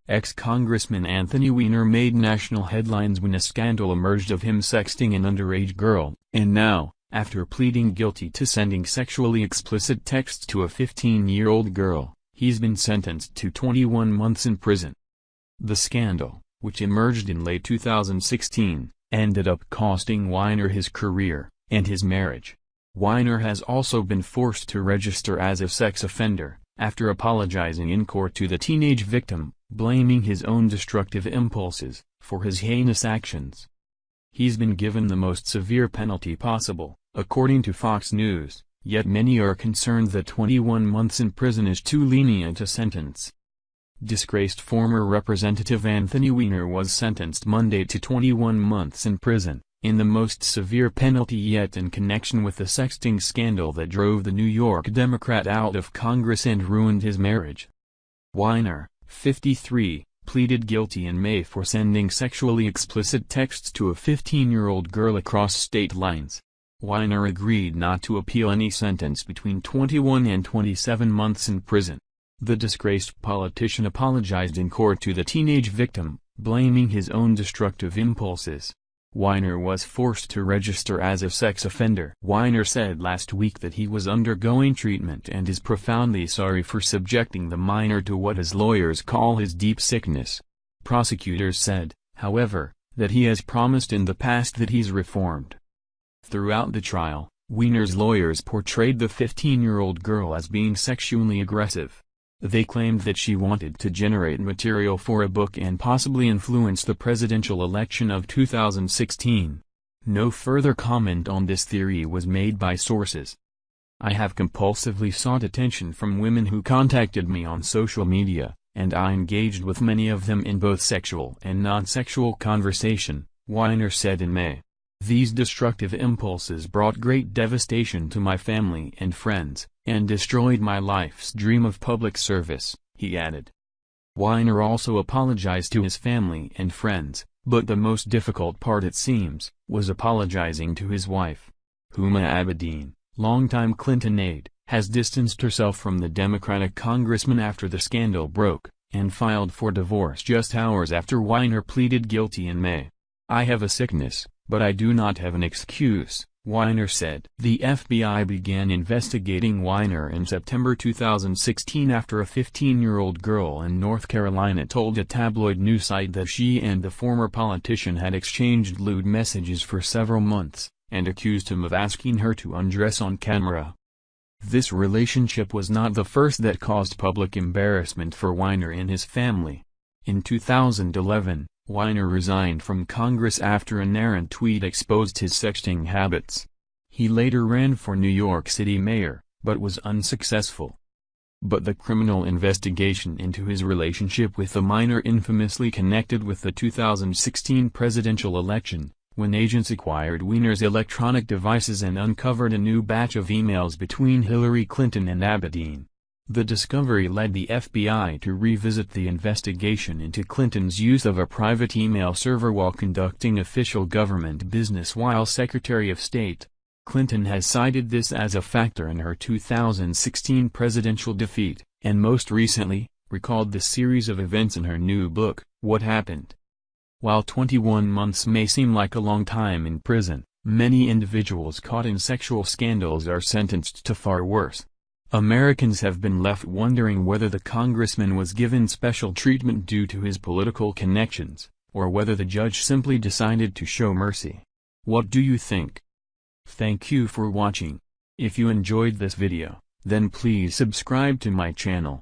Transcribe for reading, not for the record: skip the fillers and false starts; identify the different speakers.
Speaker 1: Ex-Congressman Anthony Weiner made national headlines when a scandal emerged of him sexting an underage girl, and now, after pleading guilty to sending sexually explicit texts to a 15-year-old girl, he's been sentenced to 21 months in prison. The scandal, which emerged in late 2016, ended up costing Weiner his career, and his marriage. Weiner has also been forced to register as a sex offender, after apologizing in court to the teenage victim, blaming his own destructive impulses for his heinous actions. He's been given the most severe penalty possible, according to Fox News, yet many are concerned that 21 months in prison is too lenient a sentence. Disgraced former Representative Anthony Weiner was sentenced Monday to 21 months in prison, in the most severe penalty yet in connection with the sexting scandal that drove the New York Democrat out of Congress and ruined his marriage. Weiner, 53, pleaded guilty in May for sending sexually explicit texts to a 15-year-old girl across state lines. Weiner agreed not to appeal any sentence between 21 and 27 months in prison. The disgraced politician apologized in court to the teenage victim, blaming his own destructive impulses. Weiner was forced to register as a sex offender. Weiner said last week that he was undergoing treatment and is profoundly sorry for subjecting the minor to what his lawyers call his deep sickness. Prosecutors said, however, that he has promised in the past that he's reformed. Throughout the trial, Weiner's lawyers portrayed the 15-year-old girl as being sexually aggressive. They claimed that she wanted to generate material for a book and possibly influence the presidential election of 2016. No further comment on this theory was made by sources. I have compulsively sought attention from women who contacted me on social media, and I engaged with many of them in both sexual and non-sexual conversation, Weiner said in May. These destructive impulses brought great devastation to my family and friends, and destroyed my life's dream of public service, he added. Weiner also apologized to his family and friends, but the most difficult part, it seems, was apologizing to his wife. Huma Abedin, longtime Clinton aide, has distanced herself from the Democratic congressman after the scandal broke, and filed for divorce just hours after Weiner pleaded guilty in May. I have a sickness, but I do not have an excuse, Weiner said. The FBI began investigating Weiner in September 2016 after a 15-year-old girl in North Carolina told a tabloid news site that she and the former politician had exchanged lewd messages for several months, and accused him of asking her to undress on camera. This relationship was not the first that caused public embarrassment for Weiner and his family. In 2011, Weiner resigned from Congress after an errant tweet exposed his sexting habits. He later ran for New York City mayor, but was unsuccessful. But the criminal investigation into his relationship with a minor infamously connected with the 2016 presidential election, when agents acquired Weiner's electronic devices and uncovered a new batch of emails between Hillary Clinton and Abedin. The discovery led the FBI to revisit the investigation into Clinton's use of a private email server while conducting official government business while Secretary of State. Clinton has cited this as a factor in her 2016 presidential defeat, and most recently, recalled the series of events in her new book, What Happened. While 21 months may seem like a long time in prison, many individuals caught in sexual scandals are sentenced to far worse. Americans have been left wondering whether the congressman was given special treatment due to his political connections, or whether the judge simply decided to show mercy. What do you think? Thank you for watching. If you enjoyed this video, then please subscribe to my channel.